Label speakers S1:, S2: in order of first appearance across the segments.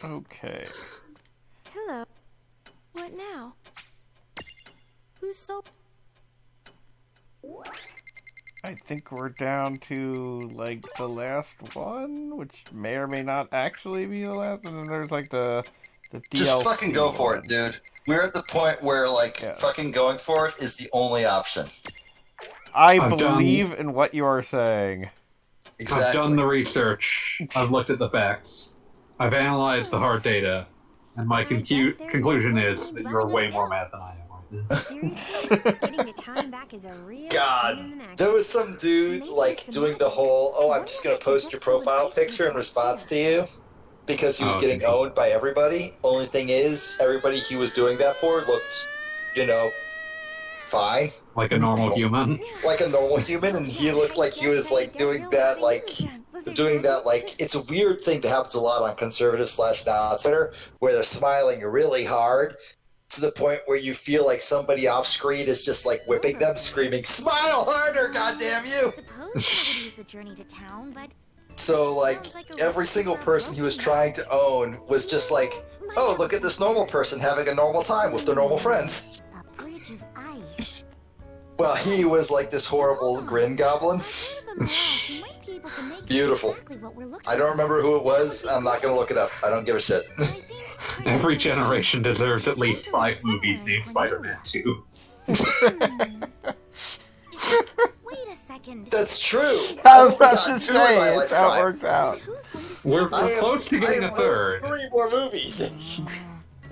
S1: Okay.
S2: Hello. What now? Who's so...
S1: I think we're down to, like, the last one, which may or may not actually be the last, and then there's, like, the DLC
S3: Just fucking go for
S1: one.
S3: it, dude. We're at the point where, like,
S1: Yes.
S3: fucking going for it is the only option.
S1: I believe in what you are saying.
S3: Exactly.
S4: I've done the research. I've looked at the facts. I've analyzed the hard data. And my conclusion is that you're way more mad than I am right now.
S2: Seriously? Getting the time back is a real
S3: God,
S2: pain in the neck.
S3: there was some dude, like, doing the whole, oh, I'm just gonna post your profile picture in response to you, because he was getting owned by everybody. Only thing is, everybody he was doing that for looked, you know, fine.
S4: Like a normal human.
S3: Like a normal human, and he looked like he was, like, doing that, like, it's a weird thing that happens a lot on conservative / now Twitter, where they're smiling really hard to the point where you feel like somebody off screen is just, like, whipping them, screaming, "Smile harder, goddamn you!" So, like, every single person he was trying to own was just like, oh, look at this normal person having a normal time with their normal friends.
S2: A bridge of ice.
S3: Well, he was like this horrible grin goblin. Beautiful. I don't remember who it was. I'm not going to look it up. I don't give a shit.
S4: Every generation deserves at least 5 movies named Spider-Man 2.
S2: Wait a second.
S3: That's true.
S1: I was about to say, it's how it works out.
S4: We're close to getting a third.
S3: 3 more movies.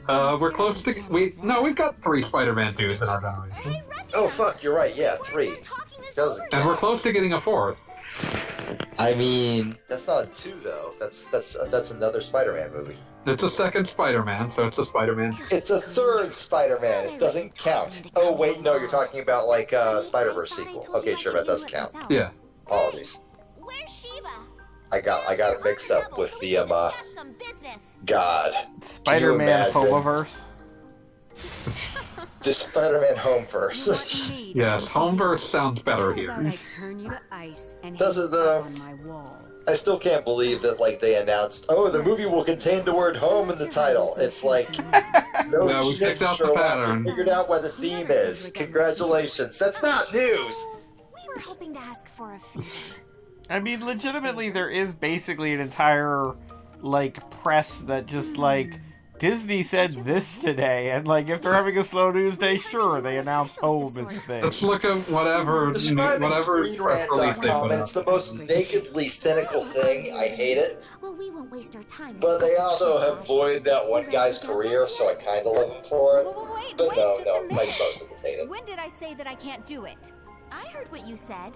S4: We're close to... we've got 3 Spider-Man 2s in our generation.
S3: Oh, fuck, you're right. Yeah, 3.
S4: And we're close to getting a 4th.
S3: I mean, that's not a 2, though. That's another Spider-Man movie.
S4: It's a second Spider-Man, so it's a Spider-Man.
S3: It's a third Spider-Man. It doesn't count. Oh, wait, no, you're talking about, like, Spider-Verse sequel. Okay, sure, that does count.
S4: Yeah.
S3: Apologies.
S2: Where's Sheba?
S3: I got it mixed up with the, God.
S1: Spider-Man Homoverse?
S3: The Spider-Man Homeverse.
S4: Yes, Homeverse sounds better here.
S3: Doesn't, I still can't believe that, like, they announced, oh, the movie will contain the word home in the title. It's like, no
S4: we
S3: shit,
S4: picked out the
S3: Sherlock.
S4: pattern.
S3: We figured out what the theme is. Congratulations. That's not news.
S2: We were hoping to ask for a favor.
S1: I mean, legitimately, there is basically an entire, like, press that just, like, Disney said this today, and, like, if they're having a slow news day, sure, they announced home as a thing.
S4: Let's look at whatever press release they put
S3: and it's the most nakedly cynical thing. I hate it.
S2: Well, we won't waste our time.
S3: But they also have voided that one guy's career, so I kind of love him for it. But no, like most of us hate it.
S2: When did I say that I can't do it? I heard what you said.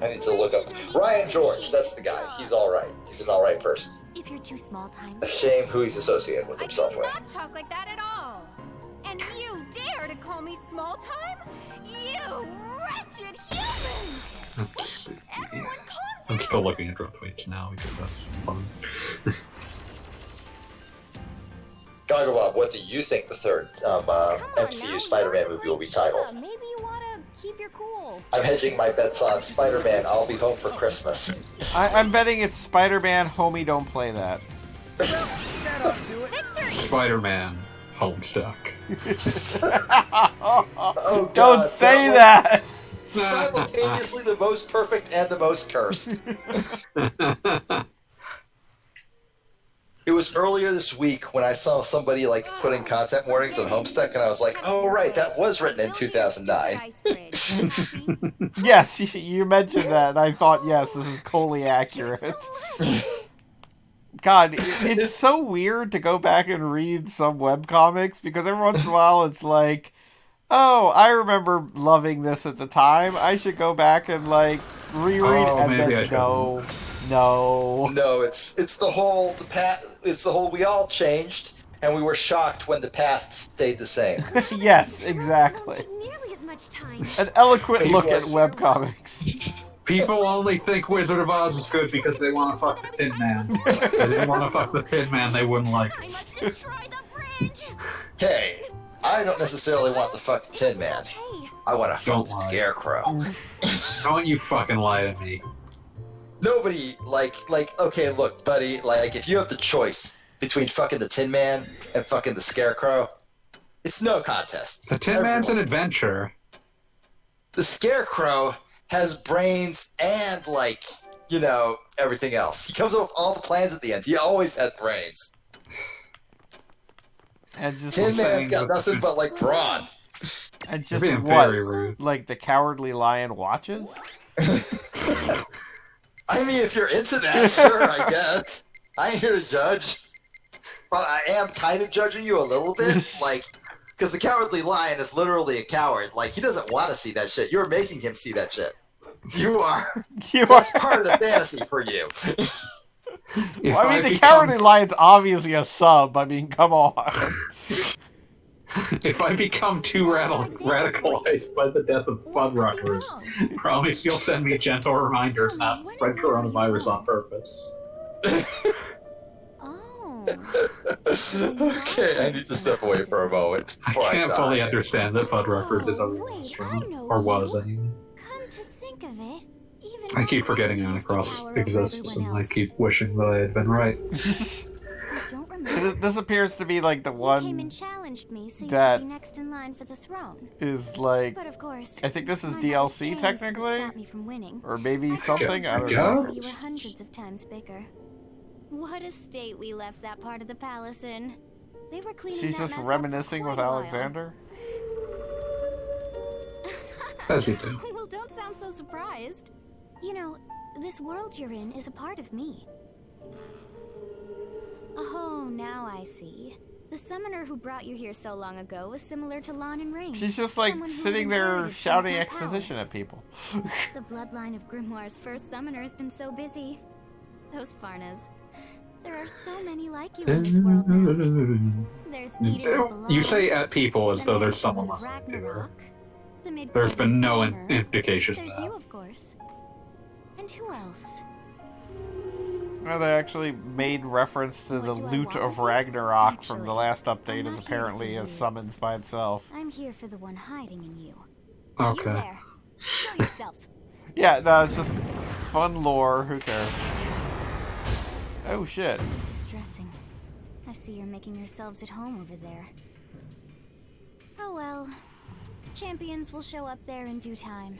S3: I need to look up Ryan George. That's the guy. He's all right. He's an all right person.
S2: If you're too small time.
S3: A shame who he's associated with himself with.
S2: I do not talk like that at all. And you dare to call me small time? You wretched humans! Everyone calm down.
S4: I'm still looking at growth tweets now because that's fun.
S3: Goggle Bob, what do you think the third MCU Spider-Man movie will be titled?
S2: Maybe you want to keep your cool.
S3: I'm hedging my bets on Spider-Man. I'll be home for Christmas.
S1: I'm betting it's Spider-Man, Homie, don't play that.
S4: Spider-Man, Homestuck.
S3: Oh, God,
S1: don't say that!
S3: Simultaneously the most perfect and the most cursed. It was earlier this week when I saw somebody, like, putting content warnings on Homestuck, and I was like, oh, right, that was written in 2009.
S1: Yes, you mentioned that, and I thought, yes, this is wholly accurate. God, it's so weird to go back and read some webcomics, because every once in a while it's like, oh, I remember loving this at the time. I should go back and, like, reread it, and then no,
S3: it's the whole we all changed and we were shocked when the past stayed the same.
S1: Yes, exactly. An eloquent look at webcomics.
S4: People only think Wizard of Oz is good because they want to fuck the Tin Man. If they didn't want to fuck the Tin Man, they wouldn't like it.
S2: I must destroy the bridge.
S3: Hey, I don't necessarily want to fuck the Tin Man. I want to fuck the Scarecrow.
S4: Don't you fucking lie to me.
S3: Nobody, like, okay, look, buddy, like, if you have the choice between fucking the Tin Man and fucking the Scarecrow. It's no contest.
S4: The Tin Man's an adventure.
S3: The Scarecrow has brains and, like, you know, everything else. He comes up with all the plans at the end. He always had brains.
S1: And just
S3: Tin Man's got nothing but, like, brawn.
S1: And
S4: You're
S1: just
S4: being
S1: what?
S4: very rude.
S1: Like the Cowardly Lion watches?
S3: I mean, if you're into that, sure, I guess. I ain't here to judge. But I am kind of judging you a little bit, like, because the Cowardly Lion is literally a coward. Like, he doesn't want to see that shit. You're making him see that shit. You are. That's part of the fantasy for you.
S1: Well, I mean, the Cowardly Lion's obviously a sub. I mean, come on.
S4: If I become too radicalized by the death of Fuddruckers, promise you'll send me gentle reminders not to spread coronavirus on purpose.
S2: Oh.
S3: Okay, I need to step away for a moment.
S4: I can't fully understand that Fuddruckers is a real restaurant. Or was, anyway.
S2: Come to think of it, even
S4: I keep forgetting Anacross exists, and I keep wishing that I had been right.
S2: Don't remember.
S1: This appears to be like the
S2: You came
S1: one
S2: and challenged me, so
S1: that
S2: you'd be next in line for the throne.
S1: is like...
S2: But of course,
S1: I think this is
S2: my
S1: DLC
S2: mother's chains didn't
S1: technically?
S2: stop me from winning.
S1: Or maybe something? I don't
S4: Yeah.
S1: know.
S2: You were hundreds of times bigger. What a state we left that part of the palace in. They were cleaning
S1: She's
S2: that
S1: just
S2: mess up
S1: reminiscing
S2: for
S1: with
S2: quite a while.
S1: Alexander?
S4: As you do.
S2: Well, don't sound so surprised. You know, this world you're in is a part of me. Oh, now I see. The summoner who brought you here so long ago was similar to Lon and Rain.
S1: She's just like
S2: Someone who
S1: sitting there
S2: inherited some of
S1: shouting
S2: my
S1: exposition
S2: power.
S1: at people.
S2: The bloodline of Grimoire's first summoner has been so busy. Those Farnas. There are so many like you in this world now. There's Eden
S4: You say at people as though there's someone less here. There's been no indication
S2: There's
S4: of
S2: you,
S4: that.
S2: of course. And who else?
S1: Well, they actually made reference to the
S2: What do I
S1: loot
S2: want
S1: of
S2: with you?
S1: Ragnarok from the
S2: Actually,
S1: last
S2: I'm
S1: update
S2: not
S1: is
S2: here to
S1: apparently
S2: see
S1: as
S2: you.
S1: summons by itself.
S2: I'm here for the one hiding in you. You
S4: Okay.
S2: there. Show yourself.
S1: Yeah, no, it's just fun lore. Who cares? Oh shit.
S2: Distressing. I see you're making yourselves at home over there. Oh well. Champions will show up there in due time.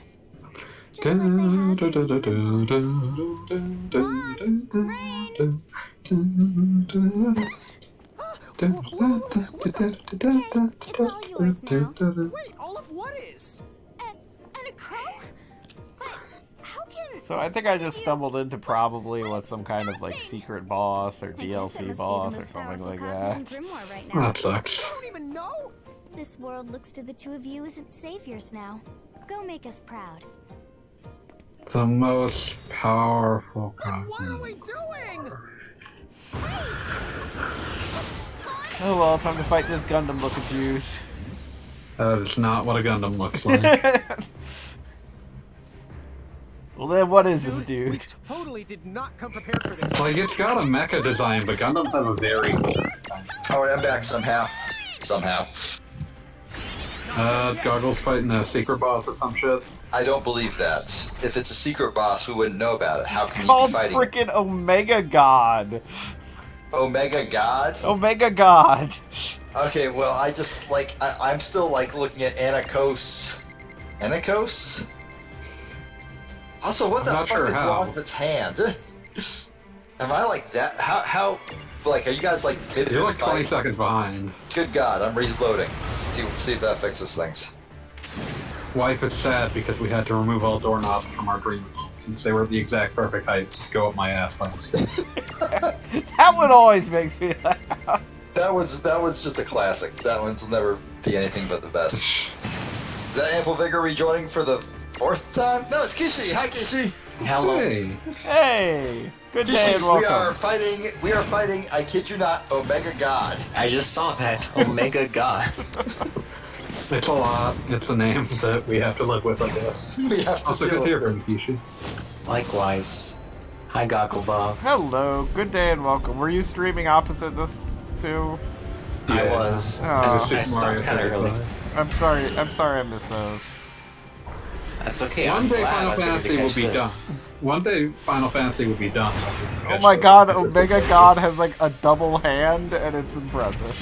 S2: Just like they have in it's all yours now.
S5: Wait, all of what is?
S2: And a crow? But how can...
S1: So I think I just stumbled into probably what some kind of like secret boss or
S2: I guess it
S1: DLC
S2: must be the
S1: boss or
S2: most
S1: something
S2: powerful
S1: like
S2: copy in
S1: that.
S2: Grimoire right
S4: Well,
S2: now.
S4: that sucks.
S5: I don't even know.
S2: This world looks to the two of you as its saviors now. Go make us proud.
S4: The most powerful
S5: What are
S4: copy.
S5: we doing?
S1: Oh well, time to fight this Gundam looking juice.
S4: That is not what a Gundam looks like.
S1: Well then, what is this
S5: We
S1: dude?
S5: totally did not come prepared for this.
S4: Like, it's got a mecha design, but Gundams have a very...
S3: Alright, I'm back somehow. Somehow.
S4: Goggles fighting a secret boss or some shit.
S3: I don't believe that. If it's a secret boss, we wouldn't know about it. How can you be
S1: Called
S3: fighting
S1: frickin' Omega God.
S3: Omega God?
S1: Omega God.
S3: Okay, well, I just, like, I'm still, like, looking at Anakos. Anakos? Also, what
S4: I'm
S3: the
S4: not
S3: fuck
S4: sure
S3: is
S4: how.
S3: wrong with its hand? Am I like that? How, like, are you guys, like, mid
S4: You're like 20
S3: fight?
S4: seconds behind.
S3: Good God, I'm reloading. See if that fixes things.
S4: Wife is sad because we had to remove all doorknobs from our dream room since they were the exact perfect height to go up my ass by mistake.
S1: That one always makes me laugh.
S3: That one's just a classic. That one's will never be anything but the best. Is that Ample Vigor rejoining for the 4th time? No, it's Kishi. Hi, Kishi.
S6: Hello.
S4: Hey,
S1: Hey, good day and
S3: Kishi, we are
S1: welcome.
S3: fighting, I kid you not, Omega God.
S6: I just saw that. Omega God.
S4: it's a lot. It's a name that we have to live with, I guess.
S3: We have to
S4: Also, good
S3: deal
S4: to hear
S3: with
S4: from you, Kishi.
S6: Likewise. Hi, Goggle Bob.
S1: Hello, good day and welcome. Were you streaming opposite this too?
S6: I
S4: Yeah.
S6: was.
S1: Oh.
S6: I
S4: Super
S6: stopped
S4: Mario
S6: kind of early.
S4: 35.
S1: I'm sorry I missed those.
S6: That's okay.
S4: One
S6: I'm
S4: day
S6: glad
S4: Final
S6: I figured to
S4: Fantasy will
S6: catch
S4: be
S6: this.
S4: done. One day Final Fantasy will be done.
S1: Oh my god, Omega God has like a double hand, and it's impressive.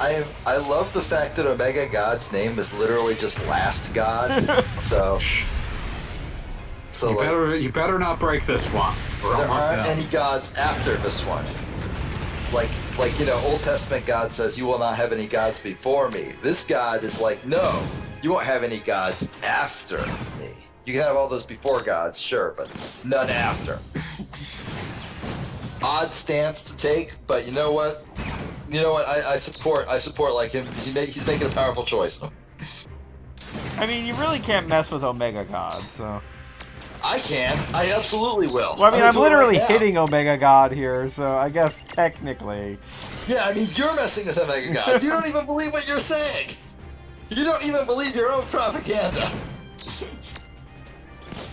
S3: I love the fact that Omega God's name is literally just Last God. So
S4: You better not break this one.
S3: there aren't any gods after this one. Like Old Testament God says, "You will not have any gods before me." This God is like, "No, you won't have any gods after me. You can have all those before gods, sure, but none after." Odd stance to take, but you know what? I support like him. He's making a powerful choice.
S1: I mean, you really can't mess with Omega God, so...
S3: I can. I absolutely will.
S1: Well, I mean, I'm
S3: gonna do it
S1: literally
S3: right now.
S1: hitting Omega God here, so I guess technically...
S3: Yeah, I mean, you're messing with Omega God. You don't even believe what you're saying. You don't even believe your own propaganda.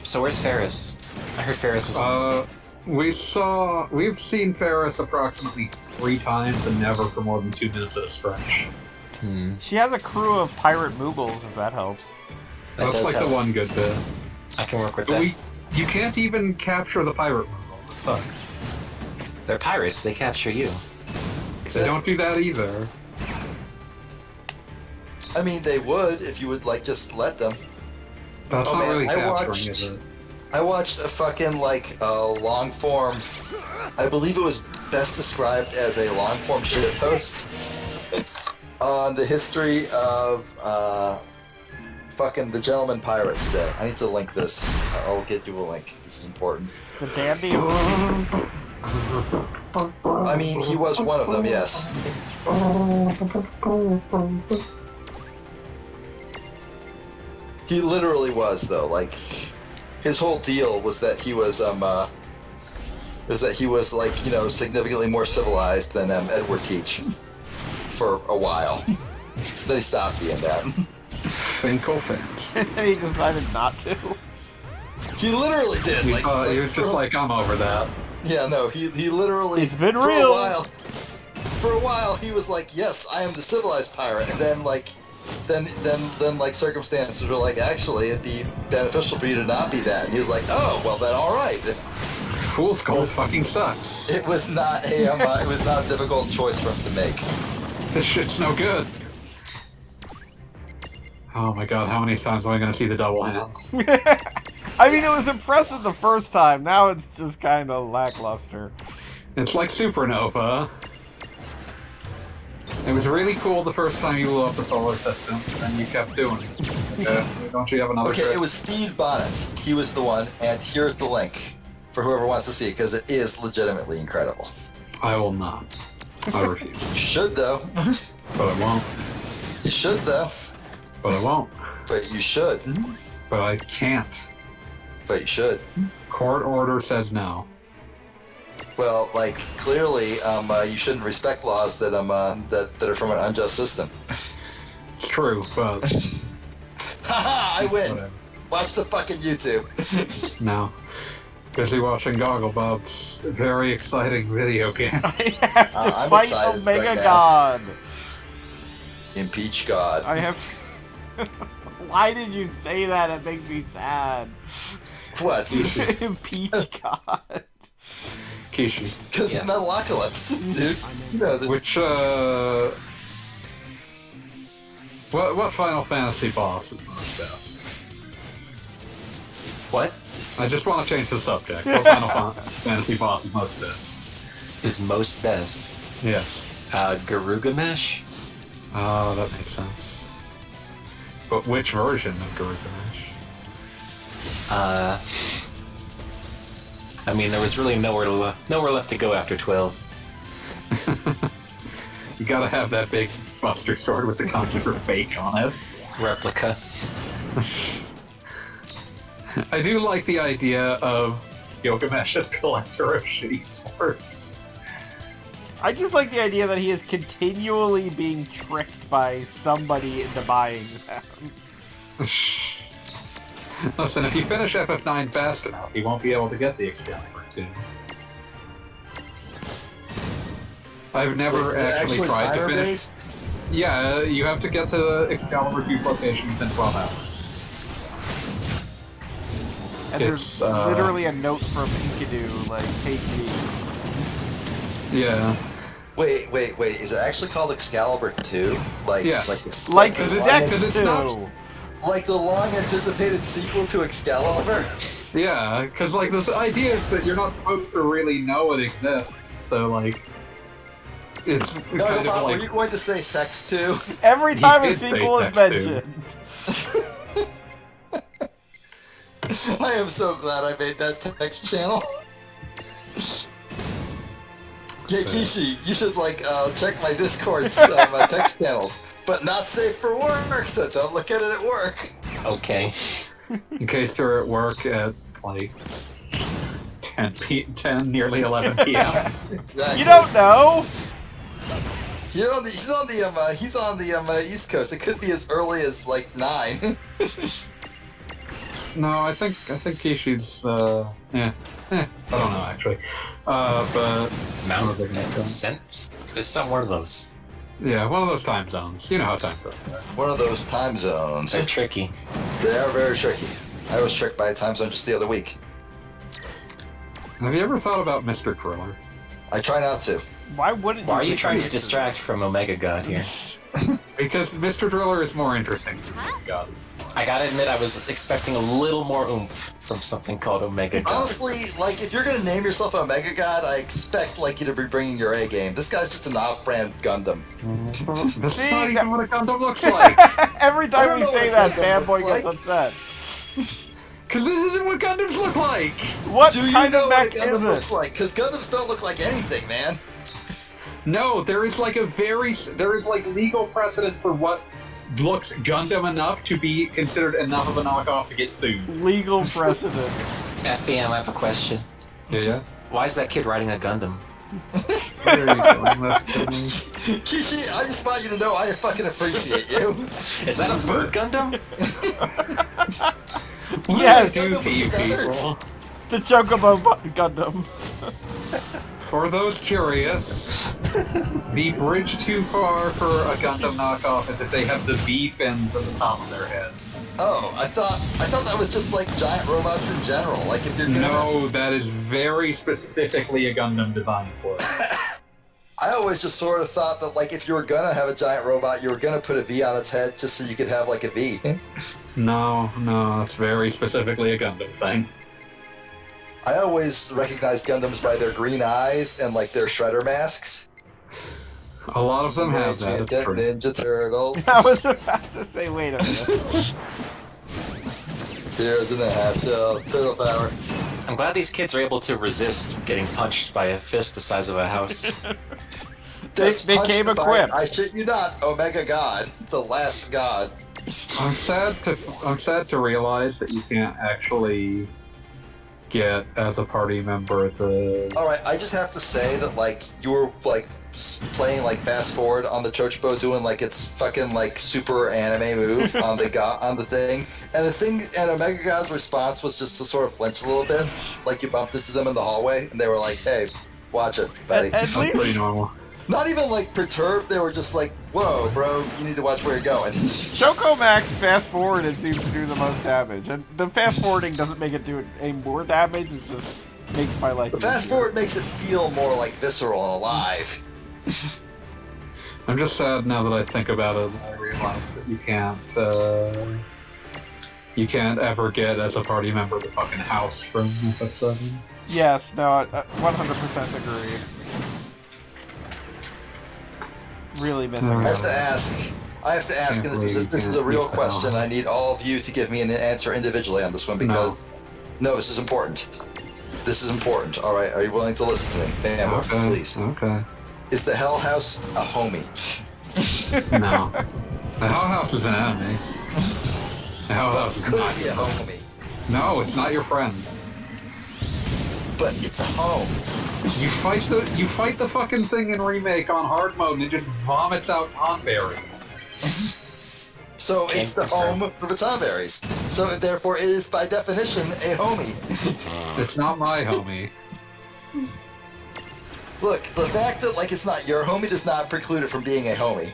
S6: So where's Ferris? I heard Ferris was
S4: We've seen Ferris approximately 3 times and never for more than 2 minutes at a stretch.
S1: She has a crew of pirate Moogles, if that helps.
S6: That
S4: That's
S6: does
S4: like
S6: help.
S4: the one good bit.
S6: I can work with
S4: But
S6: that.
S4: you can't even capture the pirate Moogles. It sucks.
S6: They're pirates. They capture you.
S4: They don't do that either.
S3: I mean, they would if you would just let them.
S4: That's
S3: Oh,
S4: not
S3: man,
S4: really
S3: I
S4: capturing
S3: watched-
S4: it.
S3: I watched a fucking long form. I believe it was best described as a long form shit post on the history of fucking the Gentleman Pirate today. I need to link this. I'll get you a link. This is important.
S1: The dandy...
S3: I mean, he was one of them, yes. He literally was, though. Like, his whole deal was that he was significantly more civilized than Edward Teach for a while. Then he stopped being that.
S4: Finkel fans.
S1: and he decided not to.
S3: He literally did.
S4: He was just like, I'm over that.
S3: Yeah, no, he literally.
S1: It's been
S3: for
S1: real.
S3: For a while, he was like, "Yes, I am the civilized pirate," and then circumstances were like, "Actually, it'd be beneficial for you to not be that." And he was like, "Oh, well then, all right."
S4: Fool's Gold fucking sucks.
S3: It was not a difficult choice for him to make.
S4: This shit's no good. Oh my god, how many times am I gonna see the double hands?
S1: I mean, it was impressive the first time. Now it's just kind of lackluster.
S4: It's like Supernova. It was really cool the first time you blew up the solar system, and you kept doing it. Okay? Don't you have another
S3: Okay,
S4: trick?
S3: it was Steve Bonnet. He was the one, and here's the link for whoever wants to see it, because it is legitimately incredible.
S4: I will not. I refuse.
S3: You should, though.
S4: But I won't.
S3: You should, though.
S4: But I won't.
S3: But you should.
S4: But I can't.
S3: But you should.
S4: Court order says no.
S3: Well, clearly, you shouldn't respect laws that that are from an unjust system.
S4: It's true, but
S3: Haha, I win.
S4: whatever.
S3: Watch the fucking YouTube.
S4: No. Busy watching Goggle Bob's very exciting video game.
S1: I have to
S3: I'm
S1: fight
S3: excited
S1: Omega
S3: right now.
S1: God.
S3: Impeach God.
S1: I have. Why did you say that? It makes me sad.
S3: What?
S1: Impeach God.
S4: Kishi.
S3: Because
S6: Yes.
S3: Metalocalypse, dude. You know this.
S4: Which, what Final Fantasy boss is most best?
S6: What
S4: I just want to change the subject. What Final Fantasy boss is most best?
S6: is most best?
S4: Yes.
S6: Garugamesh?
S4: Oh, that makes sense. But which version of Garugamesh?
S6: I mean, there was really nowhere left to go after 12.
S4: You gotta have that big Buster Sword with the Conjurer fake on it.
S6: Replica.
S4: I do like the idea of Gilgamesh's collector of shitty swords.
S1: I just like the idea that he is continually being tricked by somebody into buying them.
S4: Listen, if you finish FF9 fast enough, you won't be able to get the Excalibur 2. I've never actually tried to finish.
S3: timer-based?
S4: Yeah, you have to get to the Excalibur 2's location within 12 hours.
S1: And
S4: It's
S1: there's literally a note from Enkidu, like, take me.
S4: Yeah.
S3: Wait. Is it actually called Excalibur 2? Like,
S4: Yeah.
S1: Like
S3: the
S1: Sex
S4: because it's not-
S1: 2!
S3: like the long-anticipated sequel to Excalibur?
S4: Yeah, because like the idea is that you're not supposed to really know it exists, so like it's
S3: No,
S4: kind
S3: Bob,
S4: of
S3: were
S4: like
S3: you going to say Sex 2?
S1: Every time a
S4: did say
S1: sequel is
S4: Sex 2.
S1: mentioned.
S3: I am so glad I made that text channel. Hey, Kishi, you should check my Discord's my text channels, but not safe for work, so don't look at it at work.
S6: Okay.
S4: in case you're at work at like 10 nearly 11 p.m.
S3: Exactly.
S1: You don't know!
S3: He's on the East Coast. It could be as early as like 9.
S4: No, I think Kishi's I don't know actually, but
S6: Mount Sense? It's some one of those.
S4: yeah, one of those time zones. You know how time zones are.
S3: One of those time zones.
S6: They're tricky.
S3: They are very tricky. I was tricked by a time zone just the other week.
S4: Have you ever thought about Mr. Driller?
S3: I try not to.
S1: Why wouldn't you?
S6: Why are you
S1: think
S6: trying to
S1: it's-
S6: distract from Omega God here?
S4: Because Mr. Driller is more interesting to me. God.
S6: I gotta admit, I was expecting a little more oomph from something called Omega God.
S3: Honestly, like, if you're gonna name yourself a Mega God, I expect, like, you to be bringing your A game. This guy's just an off-brand Gundam.
S4: That's
S1: See,
S4: not
S1: that-
S4: even what a Gundam looks like.
S1: Every
S3: I
S1: time
S3: don't
S1: we
S3: know
S1: say
S3: what
S1: that,
S3: Gundam
S1: fanboy
S3: looks
S1: gets
S3: like.
S1: upset.
S4: Because this isn't what Gundams look like.
S1: What
S3: Do you
S1: kind
S3: know
S1: of
S3: what
S1: mech
S3: a Gundam
S1: is
S3: looks
S1: it?
S3: like? Because Gundams don't look like anything, man.
S4: No, there is like legal precedent for what looks Gundam enough to be considered enough of a knockoff to get sued.
S1: Legal precedent.
S6: FBM, I have a question.
S4: Yeah.
S6: Why is that kid riding a Gundam?
S4: Where are you going? That's
S3: Kishi, I just want you to know I fucking appreciate you.
S6: Is that a bird Gundam?
S4: what
S1: Yes.
S4: do I do to you people?
S1: The Chocobo Gundam.
S4: For those curious, the bridge too far for a Gundam knockoff is that they have the V fins at the top of their head.
S3: Oh, I thought that was just like giant robots in general. Like if you're gonna...
S4: No, that is very specifically a Gundam design for it.
S3: I always just sort of thought that like if you were gonna have a giant robot, you were gonna put a V on its head just so you could have like a V.
S4: No, that's very specifically a Gundam thing.
S3: I always recognized Gundams by their green eyes and like their shredder masks.
S4: A lot of them have that, it's true.
S3: Ninja Turtles.
S1: I was about to say, wait a minute.
S3: Here's in the half shell. Turtle power.
S6: I'm glad these kids are able to resist getting punched by a fist the size of a house.
S1: They
S3: Punched
S1: came
S3: by,
S1: equipped.
S3: I shit you not, Omega God, the last god.
S4: I'm sad to realize that you can't actually get as a party member the.
S3: Alright, I just have to say that like you were like playing like fast forward on the Chochibo doing like its fucking like super anime move on the thing, and Omega God's response was just to sort of flinch a little bit, like you bumped into them in the hallway and they were like, "Hey, watch it, buddy."
S1: At
S4: That's pretty
S1: least
S4: normal.
S3: Not even like perturbed, they were just like, "Whoa, bro, you need to watch where you're going."
S1: Choco Max fast forwarded seems to do the most damage, and the fast forwarding doesn't make it do any more damage. It just makes my life.
S3: The fast
S1: easier.
S3: forward makes it feel more like visceral and alive.
S4: I'm just sad now that I think about it. I realize that you can't ever get as a party member the fucking house from episode 7.
S1: Yes, no, I 100% agree. Really missing.
S3: I have
S1: out.
S3: to ask, and this is a real question. I need all of you to give me an answer individually on this one because no, this is important. This is important. All right, are you willing to listen to me, family? Please.
S4: Okay.
S3: Is the Hell House a homie?
S4: No. The Hell House is an enemy. The Hell House is
S3: Could
S4: not
S3: be a
S4: your friend.
S3: homie,
S4: No, it's not your friend.
S3: but it's a home.
S4: You fight the fucking thing in remake on hard mode and it just vomits out berries.
S3: So it's the home for baton berries. So therefore, it is by definition a homie.
S4: It's not my homie.
S3: Look, the fact that like it's not your homie does not preclude it from being a homie.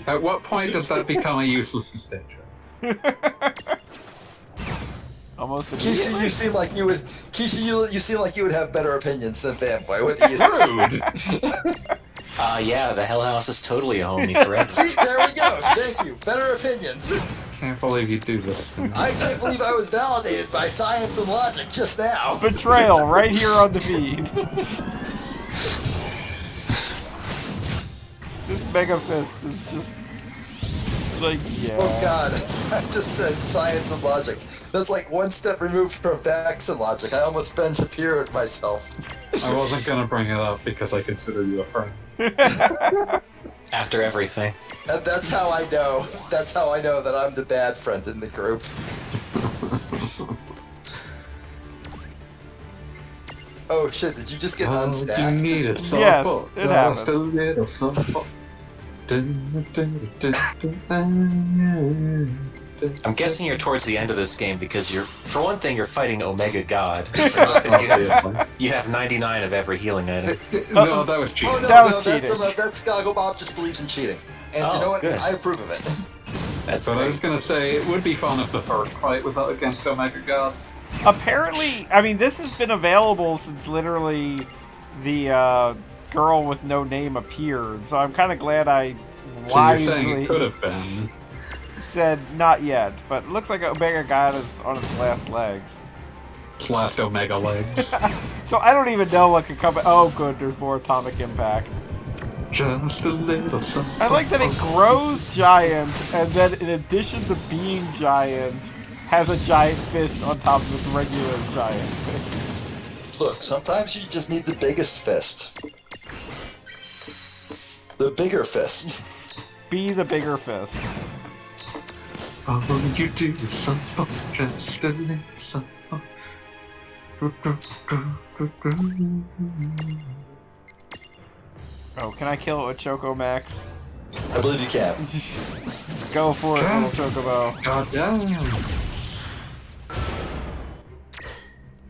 S4: At what point does that become a useless distinction?
S1: Almost
S3: Kishi,
S1: immediately.
S3: you seem like you would. Kishi, you seem like you would have better opinions than Fanboy. What do you think?
S4: Rude.
S6: Yeah, the Hell House is totally a homie forever.
S3: See, there we go. Thank you. Better opinions.
S4: Can't believe you do this.
S3: I can't believe I was validated by science and logic just now.
S1: Betrayal right here on the feed. This Mega Fist is just like, yeah.
S3: Oh god, I just said science and logic. That's like one step removed from facts and logic. I almost Ben Shapiro'd myself.
S4: I wasn't gonna bring it up because I consider you a friend.
S6: After everything.
S3: And that's how I know. That's how I know that I'm the bad friend in the group. Oh shit, did you just get unstacked?
S4: You need a
S1: Yes,
S4: support.
S1: it happens.
S4: Just a little support.
S6: I'm guessing you're towards the end of this game because for one thing, you're fighting Omega God. For another, you have 99 of every healing item.
S4: No, that was cheating.
S3: Oh no,
S1: That
S3: no,
S1: was
S3: that's,
S1: cheating.
S3: that's Goggle Bob just believes in cheating. And you
S6: Oh,
S3: know what?
S6: good.
S3: I approve of it.
S6: That's
S4: But I was
S6: great.
S4: gonna say, it would be fun if the first fight was against Omega God.
S1: Apparently, I mean, this has been available since literally the girl with no name appeared. So I'm kind of glad I
S4: So you're saying
S1: wisely
S4: it could have been.
S1: said not yet. But it looks like Omega God is on its last legs.
S4: Its last Omega legs.
S1: So I don't even know what could come. Oh, good. There's more atomic impact.
S4: Just a little something.
S1: I like that it grows giant, and then in addition to being giant, has a giant fist on top of its regular giant fist.
S3: Look, sometimes you just need the biggest fist. The bigger fist.
S1: Be the bigger fist.
S4: Oh, you do something, just a little something.
S1: Oh, can I kill it with Choco Max?
S3: I believe you can.
S1: Go for it,
S4: Okay.
S1: little Chocobo.
S4: God damn.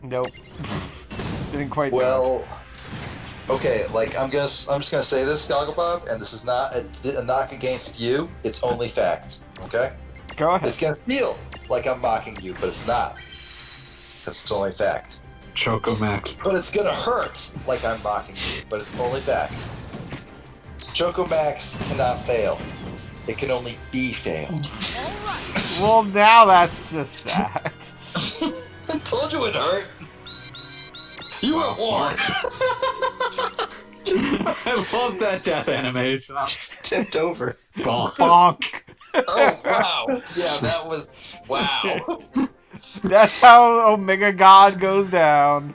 S1: Nope. Didn't quite do it.
S3: Well, okay, like I'm just gonna say this, Goggle Bob, and this is not a knock against you. It's only fact. Okay?
S1: Go ahead.
S3: It's gonna feel like I'm mocking you, but it's not. Because it's only fact.
S4: Choco Max.
S3: But it's gonna hurt like I'm mocking you, but it's only fact. Choco Max cannot fail. It can only be failed.
S1: Well, now that's just sad.
S3: I told you it hurt. You were warned.
S4: I love that death animation.
S6: Just tipped over.
S4: Bonk.
S1: Bonk.
S3: Oh wow. Yeah, that was wow.
S1: That's how Omega God goes down.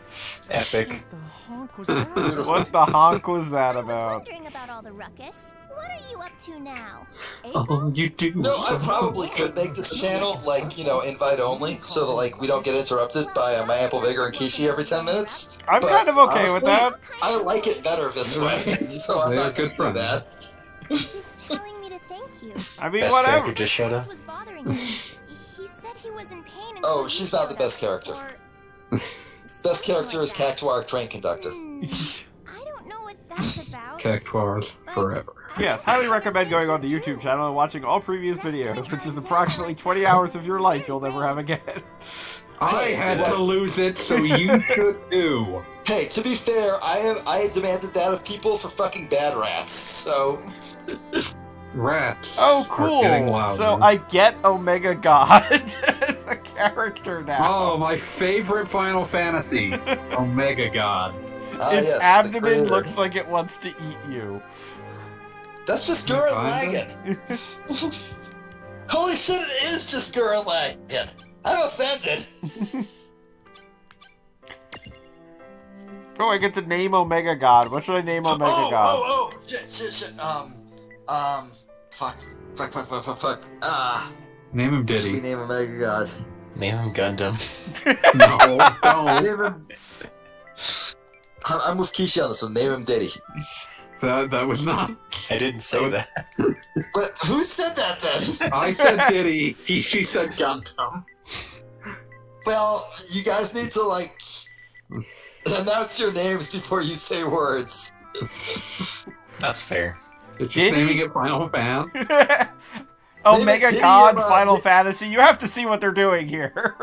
S6: Epic.
S5: The honk was that?
S1: What the honk was that
S2: I was
S1: about?
S2: wondering about all the ruckus. What are you up to now?
S4: Oh, you do.
S3: No, I
S4: something.
S3: probably could make this channel like, invite only, so that like we don't get interrupted by my Ample Vigor and Kishi every 10 minutes.
S1: I'm
S3: But
S1: kind of okay with
S3: honestly,
S1: that.
S3: I like it better this way, so I'm
S4: They're
S3: not
S4: good
S3: gonna do
S4: friends.
S3: that.
S2: He's telling me to thank you.
S1: I mean,
S6: Best
S1: whatever.
S6: character just showed up.
S2: This was bothering him. He said he was in pain until
S3: Oh,
S2: you
S3: she's not the
S2: showed
S3: best
S2: up,
S3: character.
S2: or
S3: Best
S2: something
S3: character
S2: like
S3: is
S2: that.
S3: Cactuar Train Conductor.
S2: I don't know what that's about.
S4: Cactuars forever.
S1: Yes, highly recommend going on the YouTube channel and watching all previous videos, which is approximately 20 hours of your life you'll never have again.
S4: I had to lose it, so you should too.
S3: Hey, to be fair, I demanded that of people for fucking bad rats, so...
S4: Rats.
S1: Oh,
S4: are getting
S1: cool.
S4: louder.
S1: So I get Omega God as a character now.
S4: Oh, my favorite Final Fantasy. Omega God.
S3: Ah,
S1: Its
S3: yes, the
S1: abdomen
S3: creator.
S1: looks like it wants to eat you.
S3: That's just Gurren
S4: Kinda.
S3: Lagann. Holy shit, it is just Gurren Lagann. I'm offended.
S1: Oh, I get to name Omega God. What should I name Omega God?
S3: Oh, shit. Fuck. Ah,
S4: Name him
S3: we
S4: Diddy.
S3: name Omega God.
S6: Name him Gundam.
S4: No, don't.
S3: Name him... I'm with Kishi on this one. Name him Diddy.
S4: That was not.
S6: I didn't say that.
S3: But who said that then?
S4: I said Diddy. She said Gundam.
S3: Well, you guys need to, like, announce your names before you say words.
S6: That's fair.
S4: It's just
S1: Diddy?
S4: naming it Final Fan.
S1: Omega
S3: Diddy,
S1: God, Final Fantasy. You have to see what they're doing here.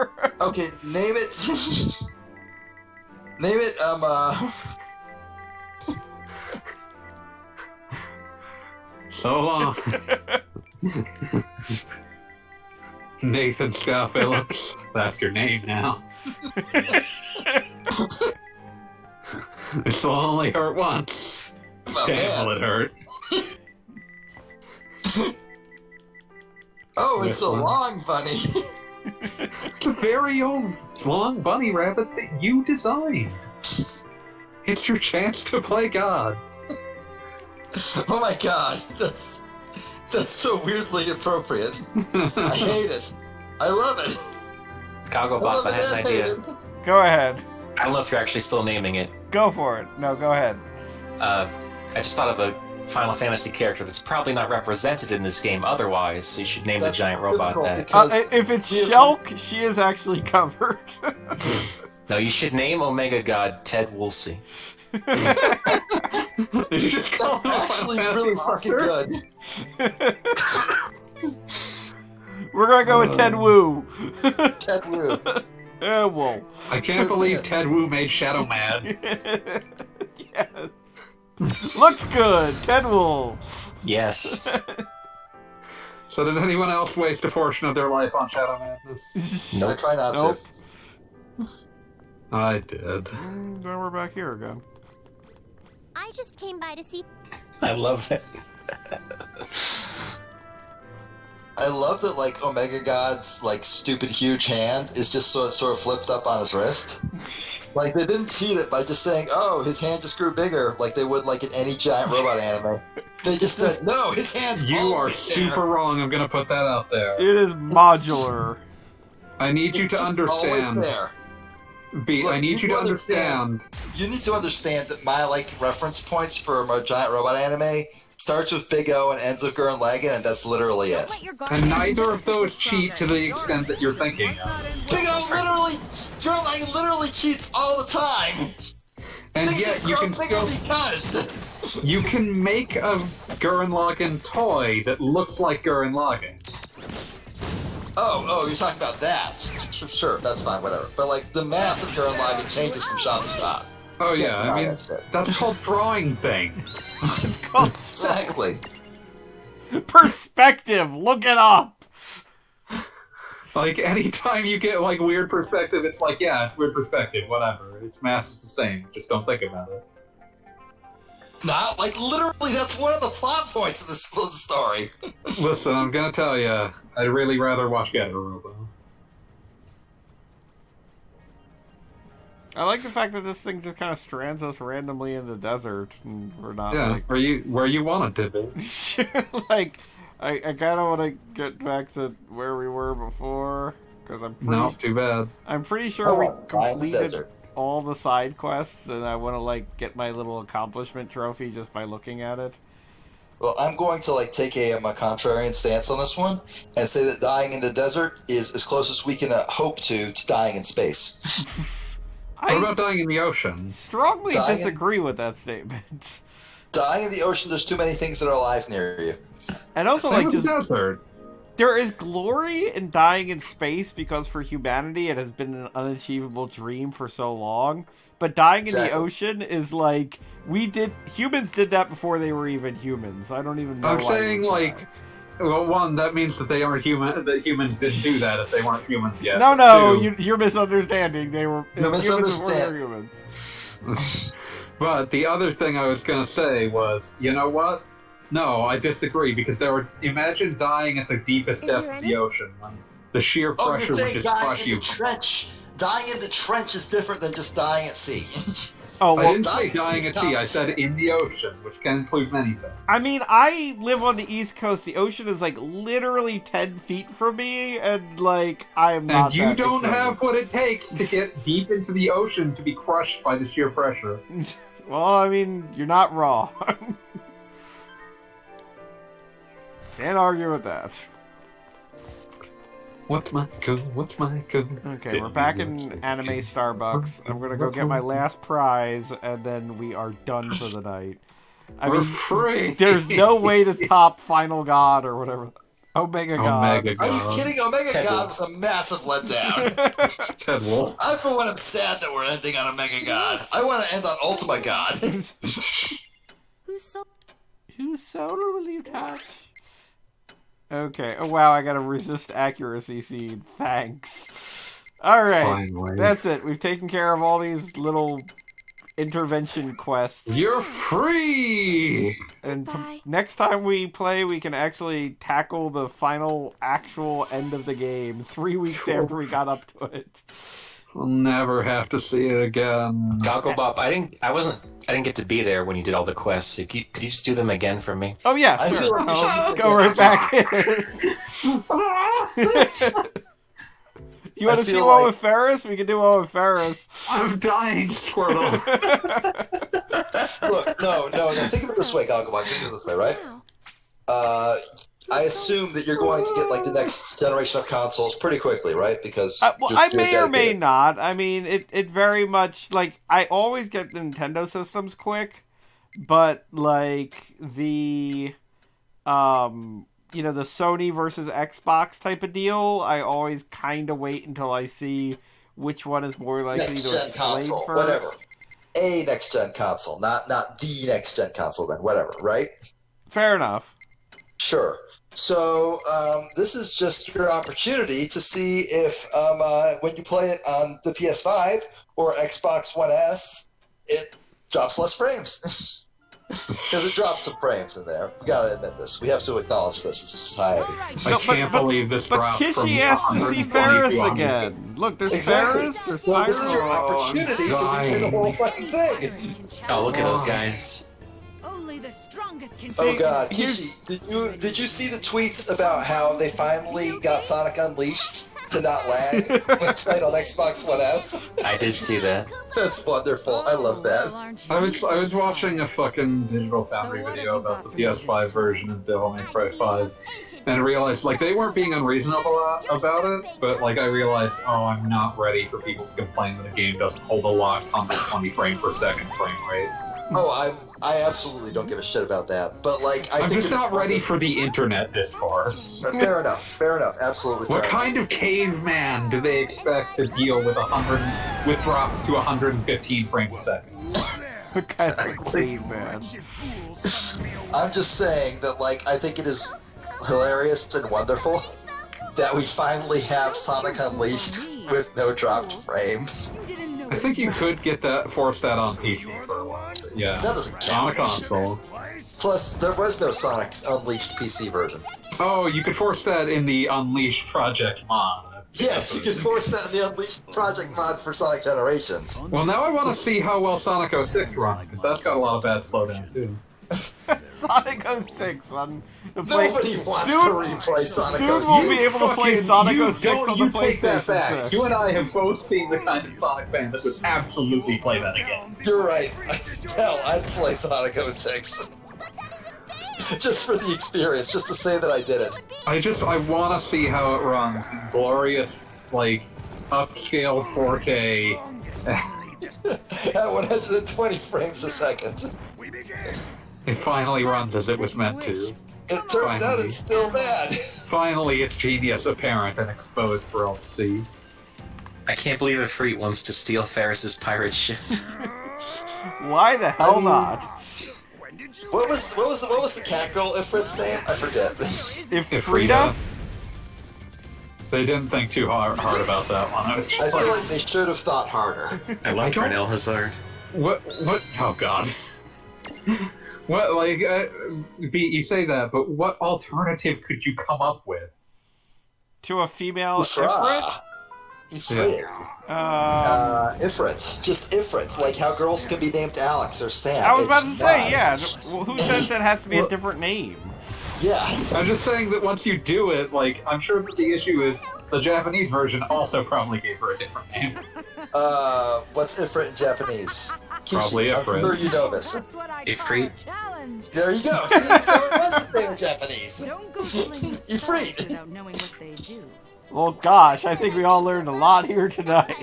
S3: Okay, name it. Name it.
S4: So long. Nathan Scott Phillips. That's your name now. This will only hurt once.
S3: Oh,
S4: Damn, will it hurt.
S3: Oh, it's a long bunny.
S4: It's a very old, long bunny rabbit that you designed. It's your chance to play God.
S3: Oh my god, that's so weirdly appropriate. I hate it. I love it.
S6: Goggle Bob, I had an idea.
S1: Go ahead.
S6: I don't know if you're actually still naming it.
S1: Go for it. No, go ahead.
S6: I just thought of a Final Fantasy character that's probably not represented in this game otherwise, so you should name the giant robot that.
S1: If it's Shulk, she is actually covered.
S6: No, you should name Omega God Ted Woolsey.
S4: Did you just call him
S3: Actually, really fucking good.
S1: We're gonna go with Ted Wu.
S3: Ted Wu.
S1: Yeah, well.
S4: I can't believe Ted Wu made Shadow Mad.
S1: Yes. Looks good, Ted Wu.
S6: Yes.
S4: So did anyone else waste a portion of their life on Shadow Madness?
S3: I try not
S1: Nope.
S3: to.
S4: I did.
S1: Then we're back here again.
S2: I just came by to see.
S6: I love it.
S3: I love that, like, Omega God's, like, stupid huge hand is just sort of flipped up on his wrist. Like, they didn't cheat it by just saying, oh, his hand just grew bigger, like they would, like, in any giant robot anime. They just said, no, his hand's
S4: You are
S3: always
S4: super
S3: there.
S4: wrong. I'm gonna put that out there.
S1: It is modular.
S4: I need you to
S3: It's always
S4: understand.
S3: there.
S4: B,
S3: Look,
S4: I need you to
S3: understand.
S4: understand.
S3: You need to understand that my, like, reference points for a giant robot anime starts with Big O and ends with Gurren Lagann, and that's literally it.
S4: And neither of those cheat to the extent that you're thinking of.
S3: Big O literally, Gurren Lagann literally cheats all the time.
S4: And
S3: Things
S4: yet
S3: just
S4: you
S3: grow
S4: can
S3: bigger
S4: still
S3: because.
S4: you can make a Gurren Lagann toy that looks like Gurren Lagann.
S3: Oh, you're talking about that. Sure, that's fine, whatever. But, like, the mass of Gurren Lagann changes from shot to shot.
S4: Oh
S3: You
S4: yeah,
S3: can't
S4: I
S3: deny
S4: mean
S3: that shit.
S4: that's called drawing things.
S3: Exactly.
S1: Perspective. Look it up.
S4: Like anytime you get like weird perspective, it's like yeah, it's weird perspective, whatever. Its mass is the same. Just don't think about it.
S3: Not, like, literally, that's one of the plot points of this story.
S4: Listen, I'm gonna tell you, I'd really rather watch Robo.
S1: I like the fact that this thing just kind of strands us randomly in the desert, and we're not
S4: Yeah,
S1: like.
S4: where you want it to be.
S1: Like, I kind of want to get back to where we were before, because
S4: No, too bad.
S1: I'm pretty sure
S3: I
S1: we
S3: want to die in the
S1: completed
S3: desert.
S1: all the side quests, and I want to like get my little accomplishment trophy just by looking at it.
S3: Well, I'm going to, like, take a contrarian stance on this one and say that dying in the desert is as close as we can hope to dying in space.
S4: What
S1: I
S4: about dying in the ocean?
S1: strongly
S3: dying in-
S1: disagree with that statement.
S3: Dying in the ocean, there's too many things that are alive near you.
S1: And also,
S4: Same
S1: like,
S4: with the
S1: just
S4: desert.
S1: there is glory in dying in space because for humanity it has been an unachievable dream for so long. But dying in the
S3: Exactly.
S1: ocean is like humans did that before they were even humans. I don't even know.
S4: I'm
S1: why
S4: saying
S1: we
S4: like,
S1: tried.
S4: well, one that means that they aren't human. That humans didn't do that if they weren't humans yet.
S1: No,
S4: Two,
S1: you're misunderstanding. They were
S3: You're
S1: humans before they
S3: misunderstanding.
S1: were humans.
S4: But the other thing I was gonna say was, you know what? No, I disagree because imagine dying at the deepest
S2: Is
S4: depth
S2: there
S4: of
S2: any-
S4: the ocean when the sheer
S3: Oh,
S4: pressure
S3: you're
S4: would
S3: saying
S4: just
S3: dying
S4: crush
S3: in
S4: you.
S3: the trench. Dying in the trench is different than just dying at sea.
S1: Oh
S4: I
S1: well,
S4: didn't say
S3: dying
S4: dying
S3: is
S4: at sea. I
S3: common.
S4: said in the ocean, which can include many things.
S1: I mean, I live on the East Coast. The ocean is like literally 10 feet from me, and like I'm not.
S4: And you
S1: that
S4: don't
S1: excited.
S4: have what it takes to get deep into the ocean to be crushed by the sheer pressure.
S1: Well, I mean, you're not wrong. Can't argue with that.
S4: What's my code? What's my code?
S1: Okay, we're back in anime Starbucks. I'm gonna go get my last prize, and then we are done for the night. I
S4: We're
S1: mean,
S4: free.
S1: there's no way to top Final God or whatever Omega God.
S4: Omega
S3: Are you
S4: God.
S3: kidding? Omega
S6: Ted
S3: God
S6: Wolf.
S3: was a massive letdown.
S4: Ted Wolf.
S3: I, for one, am sad that we're ending on Omega God. I want to end on Ultima God.
S2: Who's so
S1: Whose soda will you touch? Okay. Oh wow, I got a resist accuracy seed. Thanks. Alright.
S4: Finally.
S1: That's it. We've taken care of all these little intervention quests.
S4: You're free!
S1: And
S2: Goodbye.
S1: next time we play, we can actually tackle the final actual end of the game 3 weeks
S4: Sure.
S1: after we got up to it.
S4: We'll never have to see it again.
S6: Goggle Bob, I didn't get to be there when you did all the quests. So could you just do them again for me?
S1: Oh yeah,
S3: I
S1: sure.
S3: feel like we
S1: I'll
S3: should-
S1: go right back in. You want
S3: I
S1: to see
S3: feel
S1: one
S3: like-
S1: with Ferris? We can do one with Ferris.
S4: I'm dying, Squirtle.
S3: Look, no. Think of it this way, Gogglebot. Think of it this way, right? I assume that you're going to get like the next generation of consoles pretty quickly, right? Because
S1: Well,
S3: you're-
S1: I
S3: you're
S1: may or may
S3: dedicated.
S1: not. I mean, it very much like I always get the Nintendo systems quick, but like the the Sony versus Xbox type of deal, I always kind of wait until I see which one is more likely
S3: Next
S1: to
S3: gen
S1: explain
S3: console,
S1: first.
S3: whatever. A next gen console, not the next gen console. Then whatever, right?
S1: Fair enough.
S3: Sure. So this is just your opportunity to see if when you play it on the PS5 or Xbox One S, it drops less frames. Because it drops some frames in there. We gotta admit this. We have to acknowledge this as a society.
S4: I
S1: No,
S4: can't believe this
S1: But
S4: dropped from
S1: Kissy asked to see
S4: 120
S1: Ferris
S4: to 100.
S1: again. Look, there's
S3: Exactly.
S1: Ferris, there's
S3: Well, this is your
S1: Pyro.
S3: opportunity to replay the whole fucking thing.
S6: Oh, look at those guys.
S7: Only the strongest can
S3: Oh god,
S1: here's-
S3: Kishi, did you see the tweets about how they finally got Sonic Unleashed to not lag when it's played on Xbox One S?
S6: I did see that.
S3: That's wonderful. I love that.
S4: I was watching a fucking Digital Foundry video about the PS5 version of Devil May Cry 5, and I realized like they weren't being unreasonable about it, but like I realized, oh, I'm not ready for people to complain that a game doesn't hold a locked 120 frame per second frame rate.
S3: Oh, I absolutely don't give a shit about that. But like,
S4: I'm
S3: think
S4: just
S3: it's-
S4: not ready for the internet discourse.
S3: Fair enough. Absolutely.
S4: What
S3: fair
S4: kind of caveman do they expect to deal with with drops to 115 frames a second?
S1: What kind of clean, man?
S3: I'm just saying that, like, I think it is hilarious and wonderful that we finally have Sonic Unleashed with no dropped frames.
S4: I think you could force that on PC for a while. But yeah,
S3: That doesn't
S4: on a
S3: count.
S4: console.
S3: Plus, there was no Sonic Unleashed PC version.
S4: Oh, you could force that in the Unleashed Project mod.
S3: Yeah, you could force that in the Unleashed Project mod for Sonic Generations.
S4: Well, now I want to see how well Sonic 06 runs, because that's got a lot of bad slowdown, too.
S1: Sonic 06 on the play.
S3: Nobody wants
S1: Soon-
S3: to replay Sonic
S1: soon
S3: 06.
S1: we'll be able to play Sonic 06 on the
S4: you take that
S1: PlayStation
S4: back.
S1: 6.
S4: You and I have both seen the kind of Sonic fan that would absolutely play that again.
S3: You're right. Hell, I'd play Sonic 06. Just for the experience, just to say that I did it.
S4: I want to see how it runs in glorious, like, upscaled 4K.
S3: At 120 frames a second.
S4: It finally runs as it was meant to.
S3: It turns out it's still bad.
S4: Finally, its genius apparent and exposed for all to see.
S6: I can't believe Ifrit wants to steal Ferris's pirate ship.
S1: Why the hell
S3: I mean-
S1: not?
S3: What was the cat girl Ifrit's name? I forget.
S1: If Frida?
S4: They didn't think too hard about that one. I was
S3: I
S4: just
S3: feel
S4: like,
S3: like they should have thought harder.
S6: I like
S4: don't-
S6: Darnell Hazard.
S4: what, oh god. What, like, you say that, but what alternative could you come up with?
S1: To a female Ifrit?
S3: Ifrit. Ifrits. Just Ifrits. Like how girls can be named Alex or Stan.
S1: I was about to
S3: It's
S1: say,
S3: not.
S1: yeah. Well, who says that has to be a different name?
S3: Yeah.
S4: I'm just saying that once you do it, like, I'm sure that the issue is the Japanese version also probably gave her a different name.
S3: What's Ifrit in Japanese?
S4: Probably
S3: I'm
S4: Ifrit.
S3: sure you know this.
S7: That's what I
S6: Ifrit.
S7: call a challenge.
S3: There you go. See, so it was the same in Japanese.
S7: Don't go fooling
S3: Ifrit.
S7: without knowing what they do.
S1: Well, gosh, I think we all learned a lot here tonight.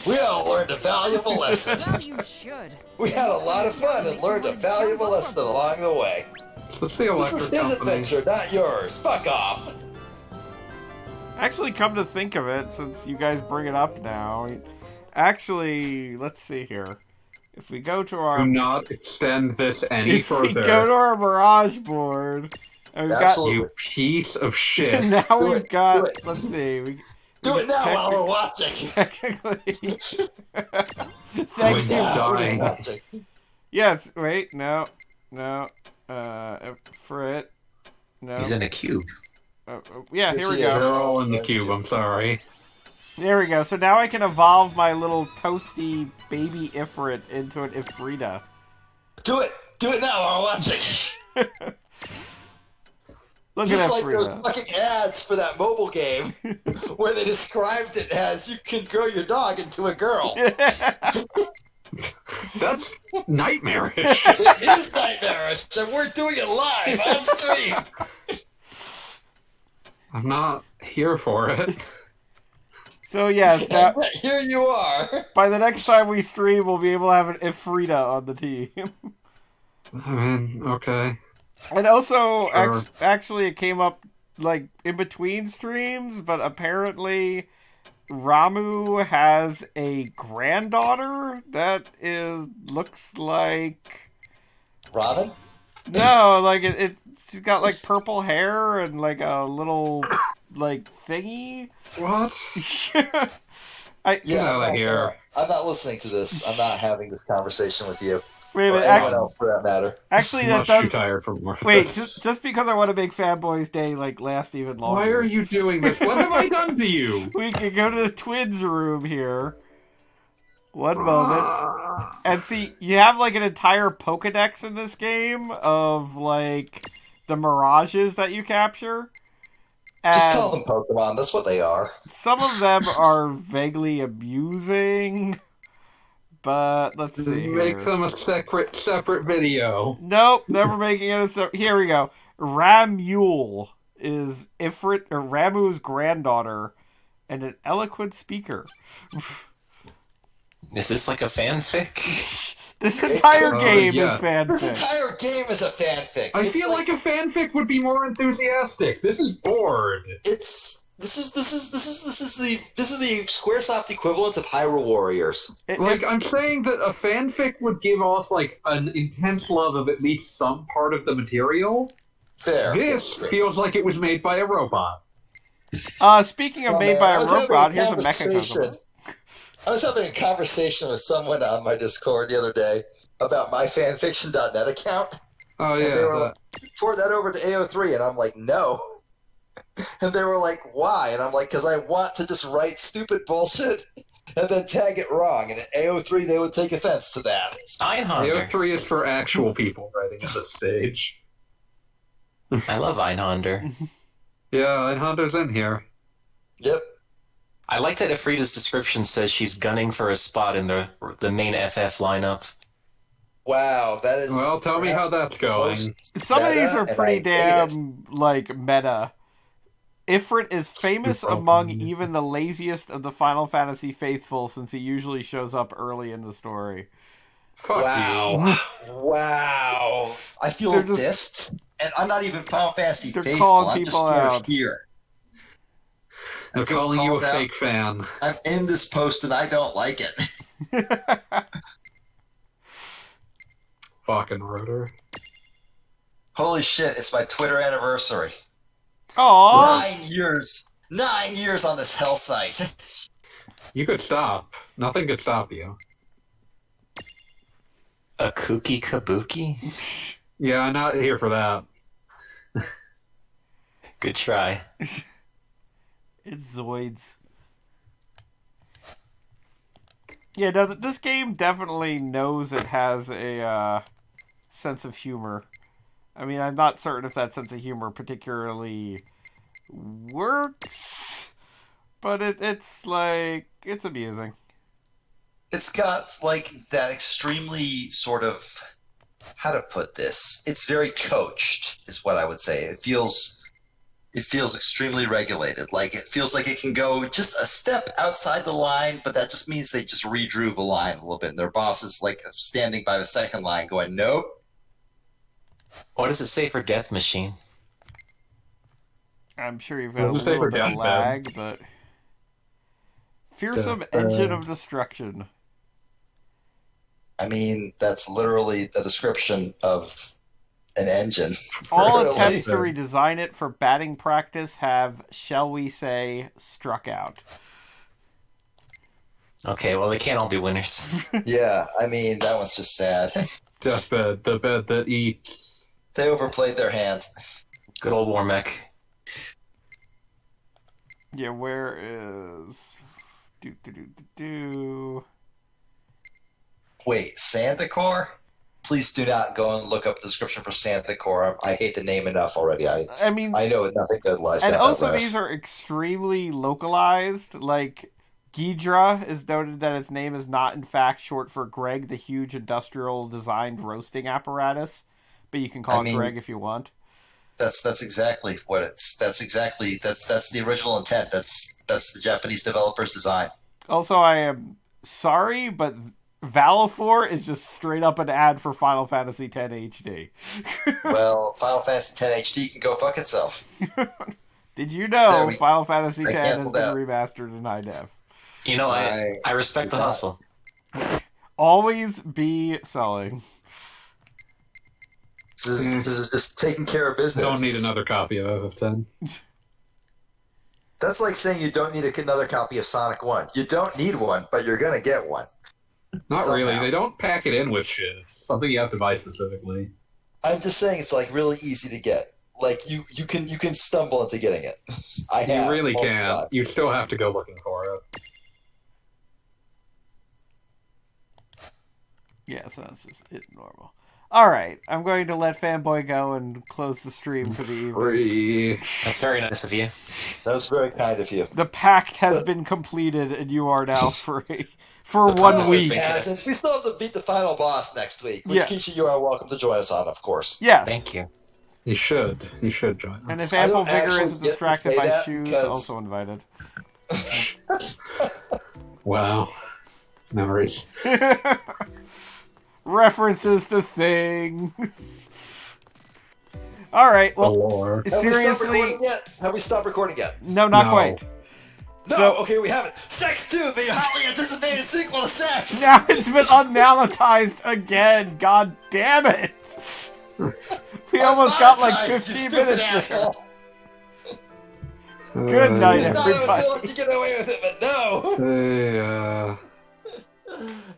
S3: We all learned a valuable lesson.
S7: Well, you should.
S3: We had a lot of fun and learned a valuable lesson along the way.
S4: It's the
S3: This
S4: electric
S3: is his
S4: company.
S3: adventure, not yours. Fuck off.
S1: Actually, come to think of it, since you guys bring it up now, actually, let's see here. If we go to our
S4: Do not extend this any
S1: if we
S4: further.
S1: go to our Mirage board, and we've
S3: Absolutely.
S4: You piece of shit.
S1: got now
S3: Do
S1: we've
S3: it,
S1: got
S3: do it.
S1: let's see,
S3: Do it now while we're watching.
S1: technically.
S4: We're
S1: Thank you.
S4: dying.
S3: Watching.
S1: Yes. Wait. No. For it. No.
S6: He's in a cube.
S1: Yeah. Here
S3: Yes,
S1: we
S3: he
S1: go.
S3: is.
S4: They're all in the cube, I'm sorry.
S1: There we go. So now I can evolve my little toasty baby Ifrit into an Ifrita.
S3: Do it. Do it now while we're watching.
S1: Look
S3: Just
S1: at
S3: like those
S1: Ifrita.
S3: fucking ads for that mobile game where they described it as you can grow your dog into a girl.
S4: That's nightmarish.
S3: It is nightmarish, and we're doing it live on stream.
S4: I'm not here for it.
S1: So yes, now,
S3: And here you are.
S1: by the next time we stream, we'll be able to have an Ifrita on the team.
S4: I mean, okay.
S1: And also,
S4: Sure.
S1: actually, it came up like in between streams, but apparently Ramu has a granddaughter that looks like
S3: Robin?
S1: no, like she's got like purple hair and like a little like thingy.
S4: What?
S3: Yeah,
S4: out of here.
S3: I'm not listening to this. I'm not having this conversation with you.
S1: Wait a
S3: Or
S1: minute,
S3: anyone else for that matter.
S1: actually, that
S4: Much too
S1: does.
S4: tired for more. of
S1: Wait,
S4: this.
S1: just because I want to make Fanboys Day like last even longer.
S4: Why are you doing this? What have I done to you?
S1: We can go to the twins' room here. One moment. And see, you have like an entire Pokedex in this game of like the mirages that you capture.
S3: Just call
S1: And
S3: them Pokemon. That's what they are.
S1: some of them are vaguely amusing. But let's see.
S4: Make
S1: Here.
S4: them a separate video.
S1: Nope, never making it. So here we go. Ramule is Ifrit or Ramu's granddaughter and an eloquent speaker.
S6: Is this like a fanfic?
S1: This entire game
S4: yeah.
S1: is
S3: This
S1: fanfic.
S3: entire game is a fanfic.
S4: I
S3: It's
S4: feel like a fanfic would be more enthusiastic. This is bored.
S3: This is the SquareSoft equivalent of Hyrule Warriors.
S4: Like, I'm saying that a fanfic would give off, like, an intense love of at least some part of the material.
S3: Fair.
S4: This feels like it was made by a robot.
S1: Speaking of
S3: Oh,
S1: made
S3: man,
S1: by
S3: I
S1: a
S3: was having
S1: robot, here's a
S3: conversation-
S1: mechanism.
S3: I was having a conversation with someone on my Discord the other day about my fanfiction.net account.
S4: Oh,
S3: And
S4: yeah.
S3: they were like, port that over to AO3, and I'm like, no. And they were like, why? And I'm like, because I want to just write stupid bullshit and then tag it wrong. And at AO3, they would take offense to that.
S6: Einhander.
S4: AO3 is for actual people writing at this stage.
S6: I love Einhander.
S4: Yeah, and Honda's in here.
S3: Yep.
S6: I like that Ifrita's description says she's gunning for a spot in the main FF lineup.
S3: Wow, that is.
S4: Well, tell me how
S3: perhaps
S4: that's going.
S3: meta,
S1: Some of these are
S3: and
S1: pretty
S3: I hate
S1: damn, like, meta. Ifrit is famous
S4: Super
S1: among
S4: fun.
S1: even the laziest of the Final Fantasy faithful, since he usually shows up early in the story.
S4: Fuck
S3: Wow. Wow. I feel
S1: They're just-
S3: dissed. And I'm not even Final Fantasy
S1: They're
S3: faithful.
S1: calling
S3: I'm just
S1: people
S3: sort
S1: out.
S3: of here. I
S4: They're
S3: feel
S4: calling you a
S3: called out.
S4: fake fan.
S3: I'm in this post and I don't like it.
S4: Fucking rotor.
S3: Holy shit, it's my Twitter anniversary.
S1: Aww!
S3: 9 years. 9 years on this hell site.
S4: You could stop. Nothing could stop you.
S6: A kooky kabuki?
S4: Yeah, I'm not here for that.
S6: Good try.
S1: It's Zoids. Yeah, no, this game definitely knows it has a sense of humor. I mean, I'm not certain if that sense of humor particularly works, but it's like, it's amusing.
S3: It's got like that extremely sort of, how to put this? It's very coached, is what I would say. It feels extremely regulated. Like it feels like it can go just a step outside the line, but that just means they just redrew the line a little bit. And their boss is like standing by the second line, going, "Nope,
S6: What does it say for Death Machine?
S1: I'm sure you've got a
S4: What does it say
S1: little
S4: for
S1: bit of
S4: Deathbed?
S1: lag, but fearsome
S4: Deathbed.
S1: engine of destruction.
S3: I mean, that's literally the description of an engine.
S1: All
S3: really.
S1: attempts to redesign it for batting practice have, shall we say, struck out.
S6: Okay, well, they can't all be winners.
S3: Yeah, I mean, that one's just sad.
S4: Deathbed, the bed that eats.
S3: They overplayed their hands.
S6: Good old Warmech.
S1: Yeah, where is... Do.
S3: Wait, Sandacor? Please do not go and look up the description for Sandacor. I hate the name enough already.
S1: I mean...
S3: I know nothing good lies
S1: And
S3: down
S1: also
S3: that road.
S1: these are extremely localized, like... Ghidra is noted that its name is not in fact short for Greg, the huge industrial designed roasting apparatus, but you can call it Greg if you want.
S3: That's exactly what it's. That's the original intent. That's the Japanese developer's design.
S1: Also, I am sorry, but Valifor is just straight up an ad for Final Fantasy X HD.
S3: Well, Final Fantasy X HD can go fuck itself.
S1: Did you know
S3: we-
S1: Final Fantasy X has
S3: canceled
S1: been
S3: that.
S1: remastered in high def?
S6: You know, I respect the hustle.
S1: Always be selling.
S3: This is just taking care of business.
S4: Don't need another copy of FF10.
S3: That's like saying you don't need another copy of Sonic 1. You don't need one, but you're gonna get one.
S4: Not
S3: Somehow.
S4: really. They don't pack it in with shit. It's something you have to buy specifically.
S3: I'm just saying it's like really easy to get. Like you can stumble into getting it.
S4: You really
S3: all the
S4: can.
S3: time.
S4: You still have to go looking for it.
S1: Yeah, so that's just it normal. Alright, I'm going to let Fanboy go and close the stream for the evening.
S4: Free.
S6: That's very nice of you.
S3: That was very kind of you.
S1: The pact has been completed and you are now free. For
S6: The
S1: 1
S6: pact has
S1: week.
S6: been-
S3: Yes, we still have to beat the final boss next week, which
S1: Yeah.
S3: Keisha, you are welcome to join us on, of course.
S1: Yes.
S6: Thank you.
S4: You should. You should join us.
S1: And if
S3: I
S1: Ample
S3: don't
S1: Vigor
S3: actually
S1: isn't
S3: get to
S1: distracted
S3: say
S1: by
S3: that
S1: shoes,
S3: because-
S1: also invited.
S4: Wow. Memories.
S1: References to things. Alright,
S4: The
S1: well,
S4: lore.
S1: seriously,
S3: Have we stopped recording yet?
S1: no, not
S4: No.
S1: quite.
S3: No,
S1: So-
S3: okay, we haven't. Sex 2, the hotly anticipated sequel to Sex!
S1: Now it's been unmonetized again. God damn it! We almost got like
S3: Unmonetized, you
S1: 15
S3: stupid
S1: minutes there.
S3: asshole.
S1: Good night,
S3: You thought I was
S1: everybody.
S3: gonna let you get away with it, but no!
S4: They,